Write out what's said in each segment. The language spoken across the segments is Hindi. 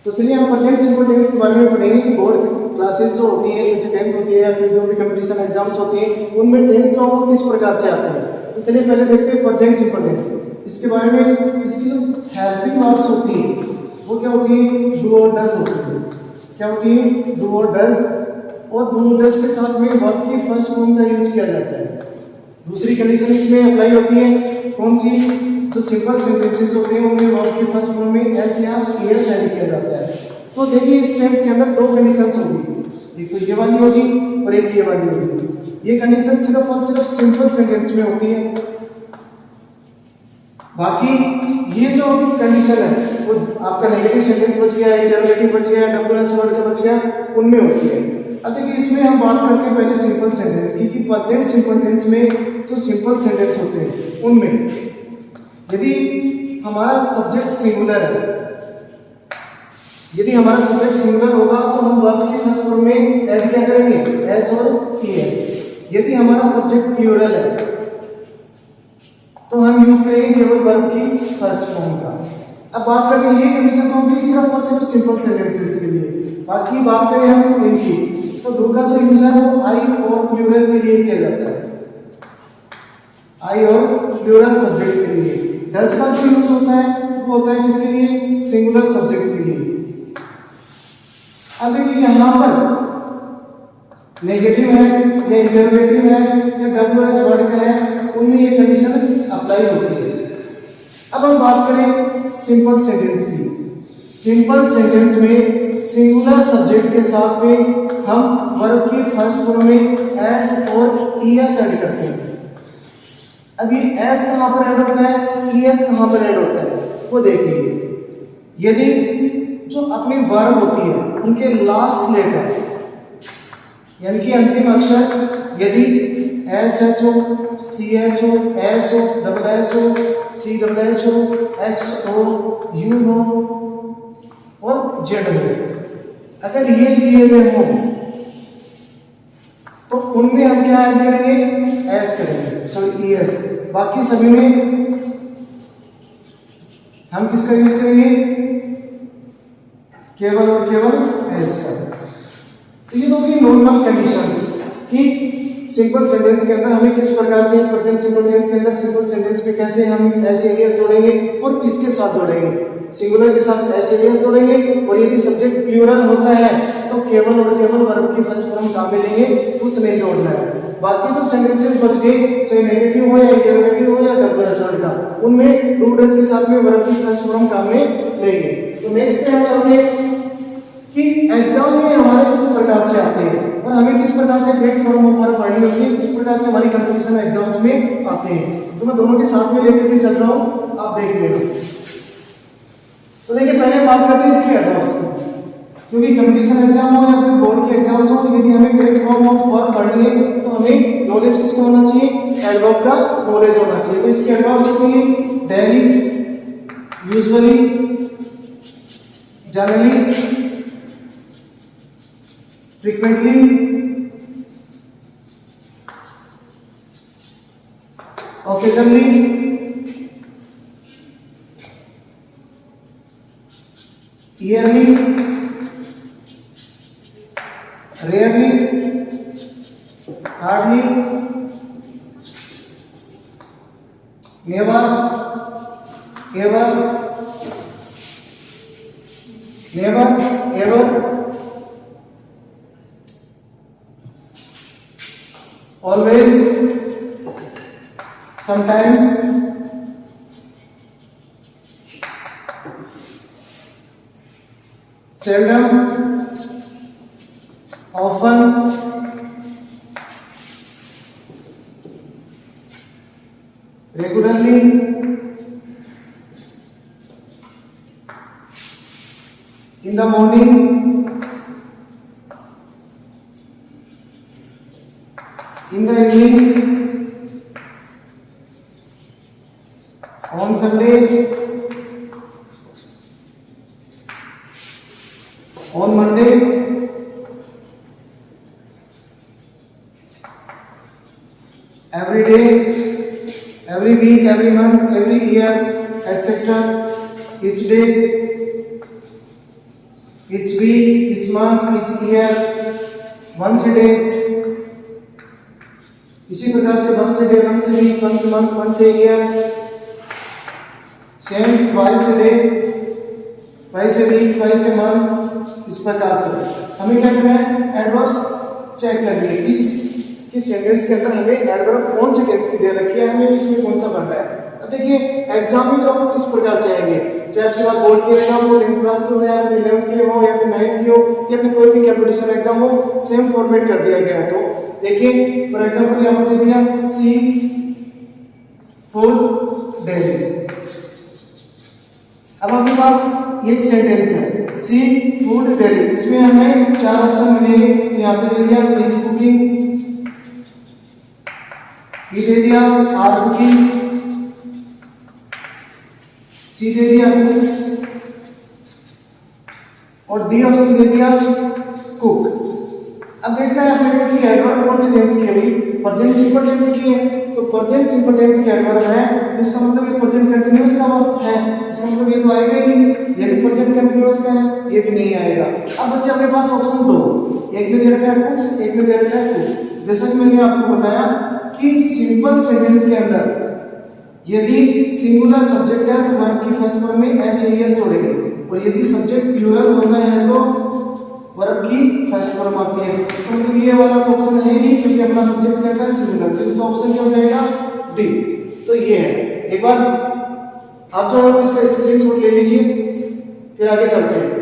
तो चलिए हम प्रेजेंट सिंपल टेंस के बारे में पढ़ेंगे कि बोर्ड क्लासेस जो होती है, जैसे 10th होती है या फिर जो भी कंपटीशन एग्जाम्स होती हैं, उनमें टेंस जो किस प्रकार से आते हैं। तो चलिए पहले देखते हैं प्रेजेंट सिंपल टेंस। इसके बारे में इसकी जो हेल्पिंग वर्ब्स होती है वो क्या होती है, डू और डज होती है। क्या होती है, डू और डज। और डू और डज के साथ में वर्ब की फर्स्ट फॉर्म का यूज किया जाता है। दूसरी कंडीशन इसमें अप्लाई होती है, कौन सी, जो सिंपल सेंटेंसेस होते हैं उनमें वर्ब की फर्स्ट फॉर्म में एस या एस ऐड किया जाता है। तो देखिए इस टेंस के अंदर दो कंडीशंस होगी, एक तो ये वाली होगी और एक ये वाली होगी। ये कंडीशन सिर्फ और सिर्फ सिंपल सेंटेंस में होती है। बाकी ये जो कंडीशन है वो आपका नेगेटिव सेंटेंस बच गया, इंटरोगेटिव बच गया, डब्ल्यूएच वर्ड का बच गया, उनमें होती है। अब देखिए इसमें हम बात करते हैं पहले सिंपल सेंटेंस की, कि प्रेजेंट सिंपल टेंस में जो सिंपल सेंटेंस होते हैं उनमें यदि हमारा सब्जेक्ट सिंगुलर है, यदि हमारा सब्जेक्ट सिंगुलर होगा तो हम वर्ब की फर्स्ट फॉर्म में ऐड क्या करेंगे, एस और ईएस। यदि हमारा सब्जेक्ट प्लूरल है तो हम यूज करेंगे केवल वर्ब की फर्स्ट फॉर्म का। अब बात करते हैं ये कंडीशन तो होगी सिर्फ और सिर्फ सिंपल सेंटेंसेस के लिए। बाकी बात करें हम इनकी, तो डू का जो यूज है वो आई और प्लूरल के लिए किया जाता है, आई और प्लूरल सब्जेक्ट के लिए। डज का जो यूज होता है वो होता है किसके लिए, सिंगुलर सब्जेक्ट के लिए। अब देखिए यहाँ पर नेगेटिव है या इंटरोगेटिव है या डब्ल्यूएच वर्ड का है, उनमें ये कंडीशन अप्लाई होती है। अब हम बात करें सिंपल सेंटेंस की। सिंपल सेंटेंस में सिंगुलर सब्जेक्ट के साथ में हम वर्ब की फर्स्ट फॉर्म में एस और ईएस ऐड करते हैं। अब ये एस कहां पर ऐड होता है, ईएस कहां पर ऐड होता है, वो देखिए। यदि जो अपनी वर्ब होती है उनके लास्ट लेटर यानी कि अंतिम अक्षर यदि एस एच हो, सी एच हो, एस हो, डबल एस हो, सी डबल एच हो, एक्स हो, यू हो और जेड हो, अगर ये दिए हुए हो तो उनमें हम क्या ऐड करेंगे, एस करेंगे, सॉरी ईएस। बाकी सभी में हम किसका यूज करेंगे, केवल और केवल एस का। तो ये होगी नॉर्मल कंडीशन कि सिंपल सेंटेंस के अंदर हमें किस प्रकार से, प्रेजेंट सिंपल टेंस के अंदर सिंपल सेंटेंस में कैसे हम एस एलियस जोड़ेंगे और किसके साथ जोड़ेंगे, सिंगुलर के साथ एस एलियस जोड़ेंगे। और यदि सब्जेक्ट प्लूरल होता है तो केवल और केवल वर्ब की फर्स्ट फॉर्म काम में लेंगे, कुछ नहीं जोड़ना है। बाकी जो सेंटेंसेस बच गए, चाहे नेगेटिव हो या इंटरोगेटिव हो या डब्ल्यूएच वर्ड का, उनमें डू डज के साथ में वर्ब की फर्स्ट फॉर्म काम में लेंगे। तो नेक्स्ट पे हम चलते हैं कि एग्जाम में हमारे किस प्रकार से आते हैं और हमें किस प्रकार से ग्रेड फॉर्म ऑफ वर्ब पढ़नी होती है, किस प्रकार से हमारी कंपटीशन एग्जाम्स में आते हैं। तो मैं दोनों के साथ में लेकर भी चल रहा हूँ, आप देख लेना। तो देखिए पहले बात करते हैं इसके एडवर्ब्स की, क्योंकि कंपटीशन एग्जाम हो या फिर बोर्ड के एग्जाम्स हो, यदि हमें ग्रेड फॉर्म ऑफ वर्ब पढ़नी है तो हमें नॉलेज किसका होना चाहिए, एडवर्ब का नॉलेज होना चाहिए। तो इसके एडवर्ब्स होते हैं daily, usually, generally, frequently, occasionally, yearly, rarely, hardly, never, ever, never, ever, always, sometimes, seldom, often, regularly, in the morning, in the evening, on Sunday, on Monday, every day, every week, every month, every year, etc. Each day, each week, each month, each year, once a day. इसी प्रकार से once a day, once a week, once a month, once a year. Same twice a day, twice a week, twice a month. इस प्रकार से हमें क्या करना है, एडवर्ब्स चेक करनी है किस सेंटेंस के अंदर हमें एडवर्ब कौन से टेंस की दे रखी है, हमें इसमें कौन सा भरना है। तो देखिए एग्जाम में जो आपको किस प्रकार से आएंगे, चाहे आपके पास बोर्ड के एग्जाम हो, 10th क्लास के हो या फिर 11th के हो या फिर 9th के हो या फिर कोई भी कंपटीशन एग्जाम हो, सेम फॉर्मेट कर दिया गया है। तो देखिए फॉर एग्जांपल यहां पर दे दिया सी फूड डेली। अब आपके पास एक सेंटेंस है सी फूड डेली, इसमें हमें 4 ऑप्शन मिलेंगे। तो यहाँ पे दे दिया इज कुकिंग, बी दे दिया आर कुकिंग, सी दे दिया कुक्स और डी ऑप्शन दे दिया कुक। अब देखना है अपने कि एडवर्ब कौन से टेंस की है, प्रेजेंट सिंपल टेंस की है। तो प्रेजेंट सिंपल टेंस की एडवर्ब है तो इसका मतलब ये प्रेजेंट कंटीन्यूअस का वर्ब है, इसका मतलब ये तो आएगा ही नहीं, ये भी प्रेजेंट कंटीन्यूअस का है, ये भी नहीं आएगा। अब बच्चे अपने पास ऑप्शन दो, एक में दे रखा है कुक्स, एक में दे रखा है कुक। जैसा कि मैंने आपको बताया कि सिंपल सेंटेंस के अंदर यदि सिंगुलर सब्जेक्ट है तो वर्ब की फर्स्ट फॉर्म में एस या एस जोड़ेंगे, और यदि सब्जेक्ट प्लूरल होता है तो वर्ब की फर्स्ट फॉर्म आती है। इसका मतलब ये वाला तो ऑप्शन है नहीं, क्योंकि अपना सब्जेक्ट कैसा है, सिंगुलर, तो इसका ऑप्शन क्या हो जाएगा, डी। तो ये है, एक बार आप जो है इसका स्क्रीनशॉट ले लीजिए, फिर आगे चलते हैं।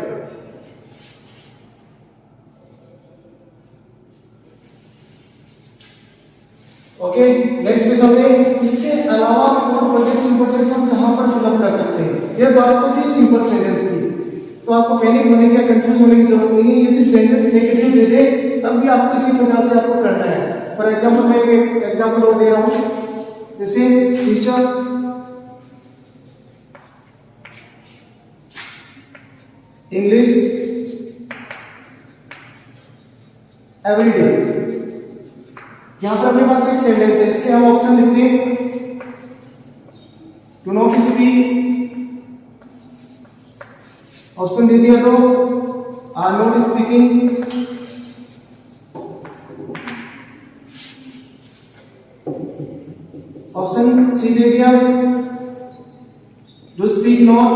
ओके नेक्स्ट पे चलते हैं। इसके अलावा और प्रेजेंट सिंपल टेंस हम कहां पर फिलअप कर सकते हैं। ये बात तो थी सिंपल सेंटेंस की, तो आपको पैनिक होने की, कंफ्यूज होने की जरूरत नहीं है। यदि सेंटेंस नेगेटिव दे दे तब भी आपको इसी प्रकार से आपको करना है। फॉर एग्जांपल मैं एक एग्जांपल और दे रहा हूं, जैसे टीचर इंग्लिश एवरीडे। यहां पर अपने पास एक सेंटेंस है, इसके हम ऑप्शन लिखते हैं डू नॉट स्पीक, ऑप्शन दे दिया तो are not speaking, option C दे दिया do speak not,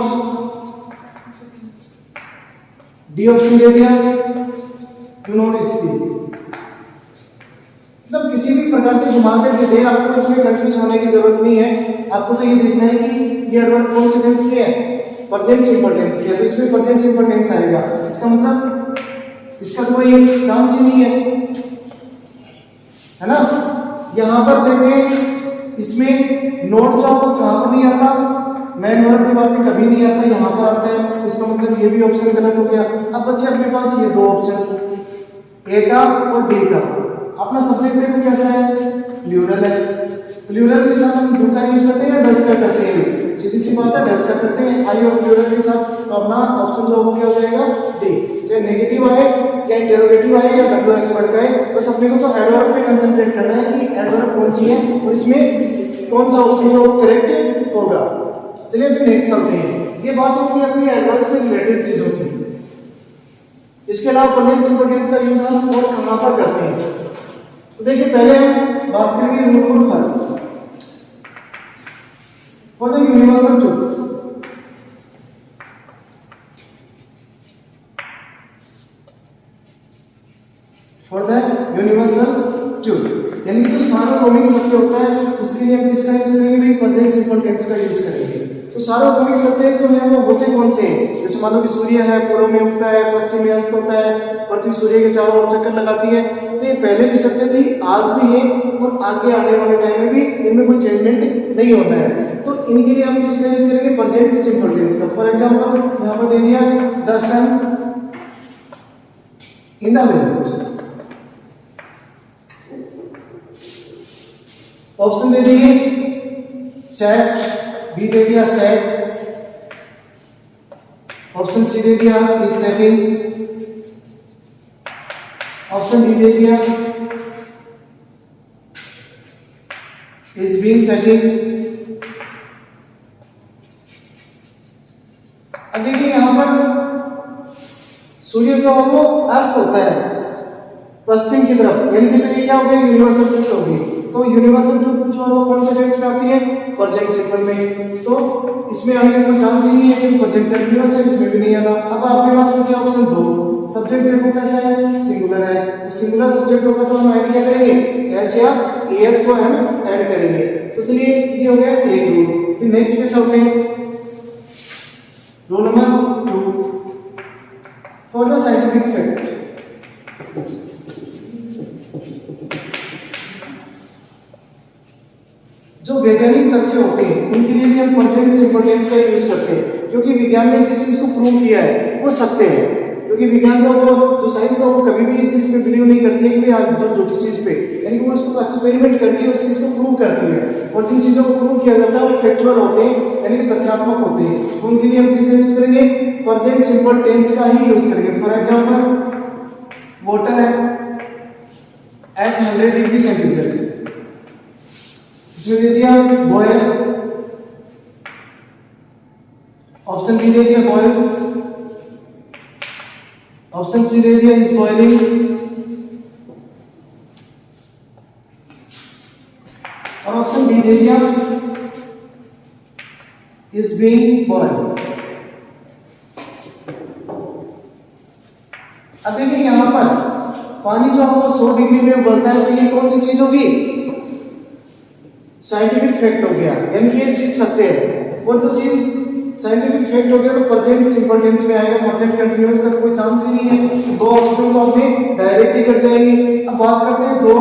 D option दे दिया डू नॉट स्पीक। मतलब किसी भी प्रकार से घुमा के दे, आपको इसमें कंफ्यूज होने की जरूरत नहीं है। आपको तो ये देखना है कि ये एडवर्ब कौन से टेंस की है, प्रेजेंट सिंपल टेंस की है, तो इसमें प्रेजेंट सिंपल टेंस आएगा। इसका मतलब इसका तो कोई चांस ही नहीं है ना। यहां पर देखें इसमें नोट जो कहां पर नहीं आता, मैन वर्ब के बाद में कभी नहीं आता, यहां पर आता है, तो इसका मतलब ये भी ऑप्शन गलत हो गया। अब बच्चे अपने पास ये दो ऑप्शन, ए का और डी का। अपना सब्जेक्ट देखो कैसा है, प्लूरल है। प्लूरल के साथ हम डू का यूज करते हैं या डज का करते हैं, सीधी सी बात है डज का करते हैं। आई और प्लूरल के साथ तो अपना ऑप्शन जो हो जाएगा डी। चाहे नेगेटिव आए या इंटरोगेटिव आए या डब्ल्यू एक्सपर्ट आए, बस अपने को तो एडवर्ब पे कंसंट्रेट करना है कि एडवर्ब कौन सी है और इसमें कौन सा ऑप्शन जो करेक्ट होगा। चलिए फिर नेक्स्ट चलते हैं। ये बात होगी अपनी एडवर्ब से रिलेटेड चीजों की। इसके अलावा प्रेजेंट सिंपल टेंस का यूज हम और कहां पर करते हैं, तो देखिए पहले हम बात करेंगे rule number first for the universal truth. For the universal truth यानी जो सार्वभौमिक सत्य होता है उसके लिए हम किसका यूज करेंगे, प्रेजेंट सिंपल टेंस का यूज करेंगे। तो सार्वभौमिक सत्य जो है वो होते कौन से हैं, जैसे मान लो कि सूर्य है, पूर्व में उगता है, पश्चिम में अस्त होता है, पृथ्वी सूर्य के चारों ओर चक्कर लगाती है। तो ये पहले भी सत्य थी, आज भी है और आगे आने वाले टाइम में भी इनमें कोई चेंजमेंट नहीं होना है। तो इनके लिए हम किसका यूज करेंगे, प्रेजेंट सिंपल टेंस का। फॉर एग्जांपल यहाँ पर दे दिया the sun in the west, option दे दिए सेट, बी दे दिया सेट्स, ऑप्शन सी दे दिया इज सेटिंग, ऑप्शन डी दे दिया इज बीइंग सेटिंग। अब देखिए यहां पर सूर्य जो है वो अस्त होता है पश्चिम की तरफ, यानी कि तो ये क्या हो गया, यूनिवर्सल ट्रुथ होगी। तो यूनिवर्सल ट्रुथ जो है वो कौन से टेंस में आती है, प्रेजेंट सिंपल में। तो इसमें आने का कोई चांस ही नहीं है कि प्रेजेंट कंटीन्यूअस है, इसमें भी नहीं आना। अब आपके पास बचे ऑप्शन 2, सब्जेक्ट देखो कैसा है, सिंगुलर है। तो सिंगुलर सब्जेक्ट होगा तो हम ऐड क्या करेंगे, एस या एस को हम ऐड करेंगे। तो चलिए ये हो गया एक रूल। फिर नेक्स्ट पे चलते हैं, rule number 2 for the scientific fact. जो वैज्ञानिक तथ्य होते हैं उनके लिए भी हम प्रेजेंट सिंपल टेंस का यूज करते हैं, क्योंकि विज्ञान ने जिस चीज को प्रूव किया है वो सत्य है। क्योंकि विज्ञान जो साइंस है वो कभी भी इस चीज पे बिलीव नहीं करती है कि जो चीज पे, यानी कि वो इसको एक्सपेरिमेंट करके उस चीज को प्रूव करती है। और जिन चीजों को प्रूव किया जाता है वो फैक्चुअल होते हैं, यानी कि तथ्यात्मक होते हैं। तो उनके लिए हम किसका यूज करेंगे, प्रेजेंट सिंपल टेंस का ही यूज करेंगे। फॉर एग्जांपल वाटर है एट 100 डिग्री सेंटीग्रेड, इसमें दे दिया बॉयल, ऑप्शन बी दे दिया बॉयल्स, ऑप्शन सी दे दिया इज बॉइलिंग, और ऑप्शन डी दे दिया इज बीइंग बॉइल्ड। अब देखिए यहां पर पानी जो आपको 100 डिग्री में उबलता है, तो ये कौन सी चीज होगी, साइंटिफिक फैक्ट हो गया, यानी कि ये चीज सत्य है। और जो चीज साइंटिफिक फैक्ट हो गया तो प्रेजेंट सिंपल टेंस में आएगा, प्रेजेंट कंटीन्यूअस का कोई चांस ही नहीं है। दो ऑप्शन तो अपने डायरेक्ट ही कट जाएंगे। अब बात करते हैं दो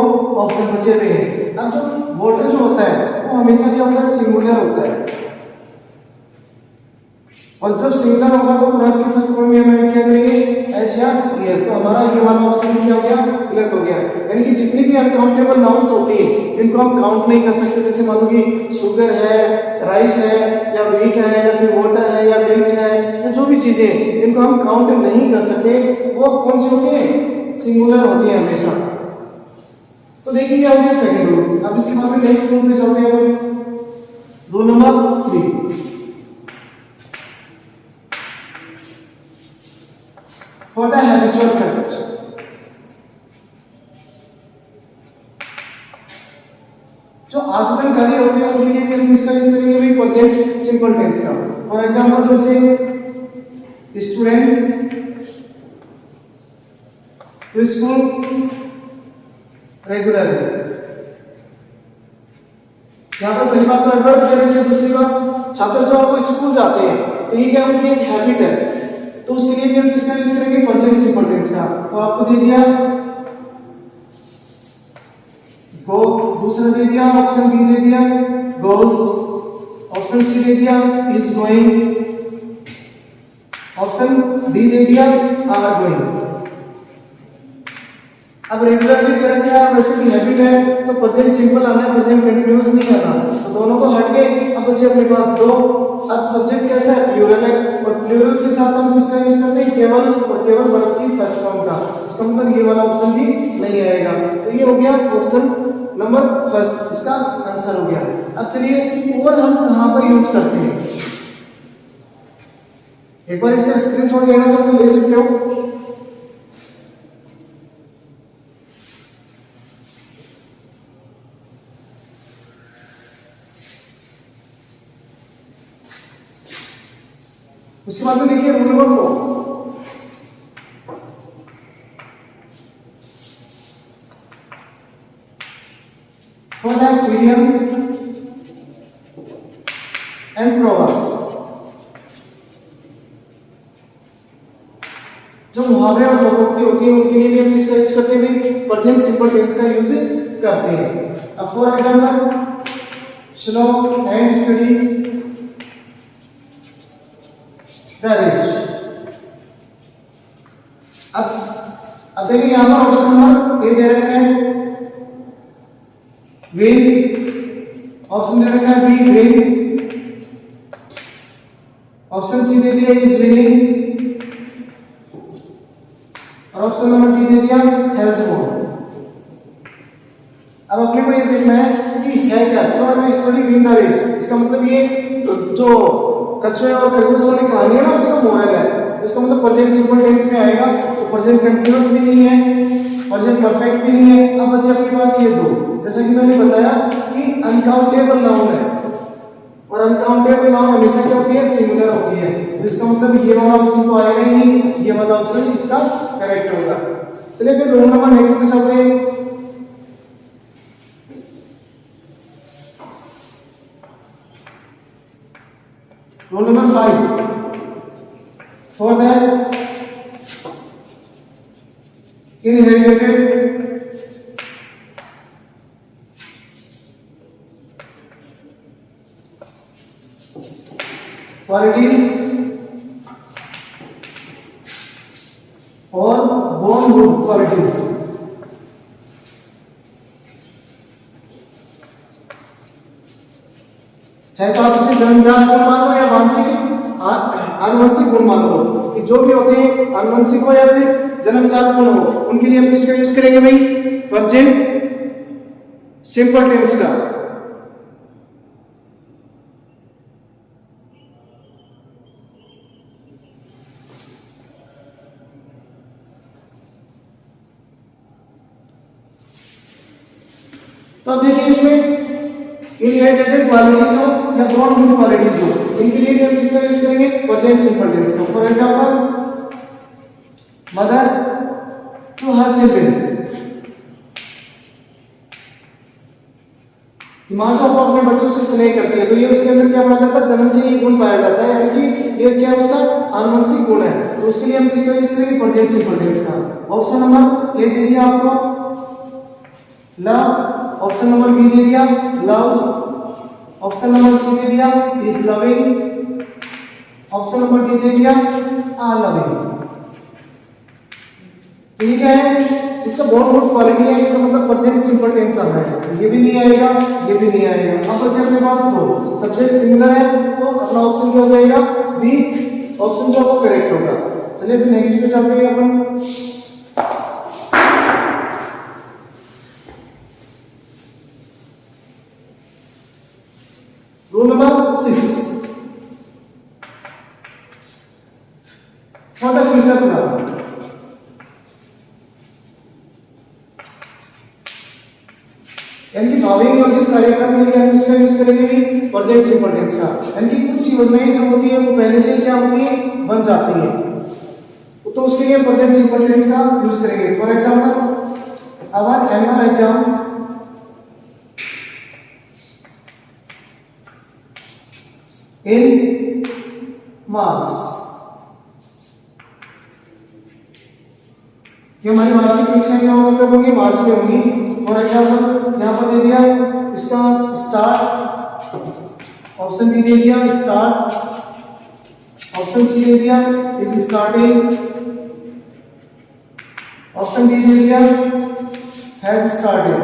ऑप्शन बचे हुए हैं। अब जो वाटर जो होता है वो हमेशा क्या होता है, सिंगुलर होता है। और जब सिंगुलर होगा तो वर्ब की फर्स्ट फॉर्म में हम क्या करेंगे, एस या एस। तो हमारा ये वाला ऑप्शन क्या हो गया, गलत हो गया। यानी कि जितनी भी अनकाउंटेबल नाउन्स होती है जिनको हम काउंट नहीं कर सकते, जैसे मान लो कि शुगर है, राइस है, या व्हीट है, या फिर वाटर है, या मिल्क है, या जो भी चीजें जिनको हम काउंट नहीं कर सकते वो कौन सी होती है, सिंगुलर होती है हमेशा। तो देखिए क्या हो गया सेकंड रूल। अब इसके बाद में नेक्स्ट रूल पे चलते हैं, rule number 3 for the habitual fact। जो आदतन कार्य होते हैं उनके लिए भी हम किसका यूज करेंगे, भाई प्रेजेंट सिंपल टेंस का। फॉर एग्जांपल जैसे स्टूडेंट्स टू स्कूल रेगुलरली, यहाँ पर पहली बात तो एडवर्ब करेंगे, दूसरी बात छात्र जो आपको स्कूल जाते हैं तो ये क्या उनकी एक हैबिट है, तो उसके लिए भी हम किसका यूज करेंगे, प्रेजेंट सिंपल टेंस का। तो आपको दे दिया गो, दूसरा दे दिया ऑप्शन बी दे दिया गोज, ऑप्शन सी दे दिया इज गोइंग, ऑप्शन डी दे दिया आर गोइंग। अब रेगुलरली दे रखा है, वैसे भी हैबिट है, तो प्रेजेंट सिंपल आना है, प्रेजेंट कंटीन्यूअस नहीं आना। तो दोनों को हट के अब बचे अपने पास दो। अब सब्जेक्ट कैसा है, प्लूरल है, और प्लूरल के साथ हम किसका यूज करते हैं, केवल और केवल वर्ब की फर्स्ट फॉर्म का। इसका मतलब ये वाला ऑप्शन भी नहीं आएगा। तो ये हो गया ऑप्शन नंबर फर्स्ट, इसका आंसर हो गया। अब चलिए और हम कहां पर यूज करते हैं, एक बार इसका स्क्रीनशॉट लेना चाहो तो ले सकते हो। उसके बाद में देखिए rule number 4, for the idioms and proverbs. जो मुहावरे और लोकोक्ति होती है उनके लिए भी हम इसका यूज करते हैं, प्रेजेंट सिंपल टेंस का यूज करते हैं। अब for example slow and study rash. अब देखिए यहां पर ऑप्शन नंबर ए दे रखा है विन, ऑप्शन दे रखा है बी विंस, ऑप्शन सी दे दिया इज विनिंग, और ऑप्शन नंबर डी दे दिया हैज वॉन। अब अपने को ये देखना है कि है क्या, slow and study win the race. इसका मतलब ये जो कछुए और खरगोश वाली कहानी है ना, उसका मोरल है। तो इसका मतलब प्रेजेंट सिंपल टेंस में आएगा, तो प्रेजेंट कंटीन्यूअस भी नहीं है, प्रेजेंट परफेक्ट भी नहीं है। अब बच्चे आपके पास ये दो, जैसा कि मैंने बताया कि अनकाउंटेबल नाउन है, और अनकाउंटेबल नाउन हमेशा क्या होती है, सिंगुलर होती है, तो इसका मतलब ये वाला ऑप्शन तो आएगा ही नहीं, ये वाला ऑप्शन इसका करेक्ट होगा। चलिए फिर रोल नंबर नेक्स्ट पे चलते हैं। Roll number 5, for that inherited qualities or born good qualities। चाहे तो आप इसे जन्मजात गुण मान लो या वांछिक आनुवंशिक गुण मान लो, कि जो भी होते हैं आनुवंशिक हो या फिर जन्मजात गुण हो, उनके लिए हम किसका यूज करेंगे भाई, प्रेजेंट सिंपल टेंस का। तो अब देखिए इसमें इनहेरिटेड क्वालिटीज हो या बॉर्न गुड क्वालिटीज हो, इनके लिए भी हम किसका यूज करेंगे, प्रेजेंट सिंपल टेंस का। For example mother to her children, मां जो अपने बच्चों से स्नेह करती है, तो ये उसके अंदर क्या पाया जाता है, जन्म से ये गुण पाया जाता है, यानी कि ये क्या उसका आनुवंशिक गुण है, तो उसके लिए हम किसका यूज करेंगे, प्रेजेंट सिंपल टेंस का। ऑप्शन नंबर ए दे दिया आपको लव, ऑप्शन नंबर बी दे दिया लव्स, ऑप्शन नंबर सी दे दिया is loving, option number D दे दिया आर लविंग। ठीक है, इसका बहुत गुड क्वालिटी है, इसका मतलब प्रेजेंट सिंपल टेंस आ रहा है, ये भी नहीं आएगा, ये भी नहीं आएगा। अब बच्चे अपने पास दो सब्जेक्ट सिंगुलर है, तो अपना ऑप्शन क्या हो जाएगा, बी ऑप्शन जो वो करेक्ट होगा। चलिए फिर नेक्स्ट पे चलते हैं अपन। Rule number 6, for the future plan. यानी कि भावी नियोजित कार्यक्रम के लिए हम किसका यूज करेंगे, प्रेजेंट सिंपल टेंस का। यानी कि कुछ योजनाएं जो होती है वो पहले से क्या होती है, बन जाती है, तो उसके लिए प्रेजेंट सिंपल टेंस का यूज करेंगे। For example our annual exams in March, कि हमारी वार्षिक परीक्षाएं क्या होंगी, मार्च में होंगी। फॉर एग्जाम्पल यहाँ पर दे दिया इसका स्टार्ट, ऑप्शन बी दे दिया स्टार्ट, ऑप्शन सी दे दिया इज स्टार्टिंग, ऑप्शन डी दे दिया हैज स्टार्टेड।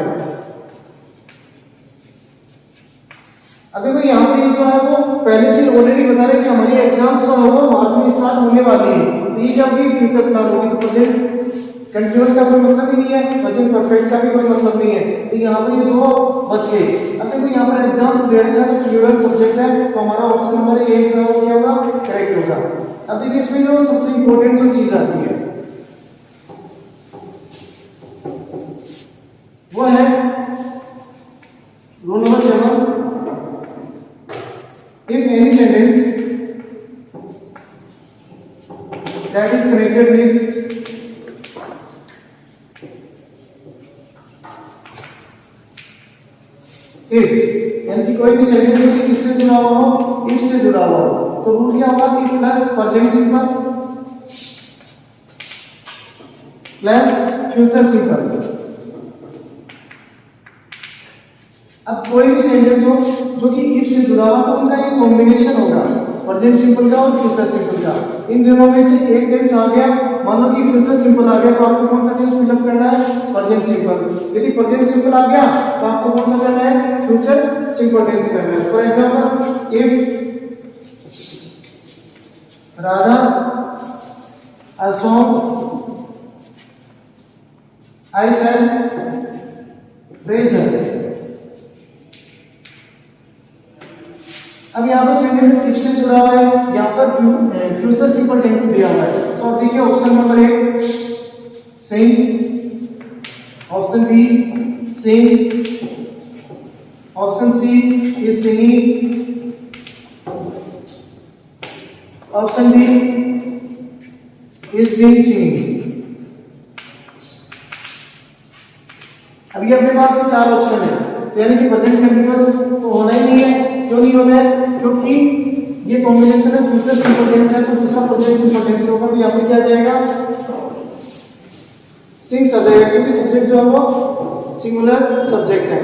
अब देखो यहाँ पे जो है वो पहले से ऑलरेडी बता रहे हैं कि हमारी एग्जाम्स जो है वो मार्च में स्टार्ट होने वाली है, तो ये जब भी फ्यूचर प्लान होगी, तो प्रेजेंट कंटीन्यूअस का कोई मतलब ही नहीं है, प्रेजेंट परफेक्ट का भी कोई मतलब नहीं है, तो यहाँ पर ये दो बच गए। अब देखो यहाँ पर एग्जाम्स दे रखा है, तो प्लूरल सब्जेक्ट है, तो हमारा ऑप्शन नंबर ए जो है वो क्या होगा, करेक्ट होगा। अब देखिए इसमें जो सबसे इंपॉर्टेंट जो चीज आती है वो है rule number 7, if any sentence that is connected with if, यानी कि कोई भी सेंटेंस जो किससे जुड़ा हुआ हो, if से जुड़ा हुआ हो, तो रूल क्या होगा कि plus present simple plus future simple. अब कोई भी सेंटेंस हो जो कि इफ से जुड़ा हुआ, तो उनका एक कॉम्बिनेशन होगा, प्रेजेंट सिंपल का और फ्यूचर सिंपल का। इन दोनों में से एक टेंस आ गया, मान लो कि फ्यूचर सिंपल आ गया, तो आपको कौन सा टेंस फिलअप करना है, प्रेजेंट सिंपल। यदि प्रेजेंट सिंपल आ गया तो आपको कौन सा करना है, फ्यूचर सिंपल टेंस करना है। For example if Radha a song I shall praise her। अब यहाँ पर सेंटेंस इफ से जुड़ा हुआ है, यहाँ पर फ्यूचर सिंपल टेंस दिया हुआ है। तो अब देखिए option number 1 sings, option B sing, option C is singing, option D is being singing. अभी अपने पास 4 ऑप्शन है, तो यानी कि प्रेजेंट कंटीन्यूअस तो होना ही नहीं है। क्यों नहीं होना है? क्योंकि ये कॉम्बिनेशन है फ्यूचर सिंपल टेंस है, तो दूसरा प्रेजेंट सिंपल टेंस होगा, तो यहाँ पे क्या आ जाएगा सिंग्स आ जाएगा, क्योंकि सब्जेक्ट जो है वो सिंगुलर सब्जेक्ट है।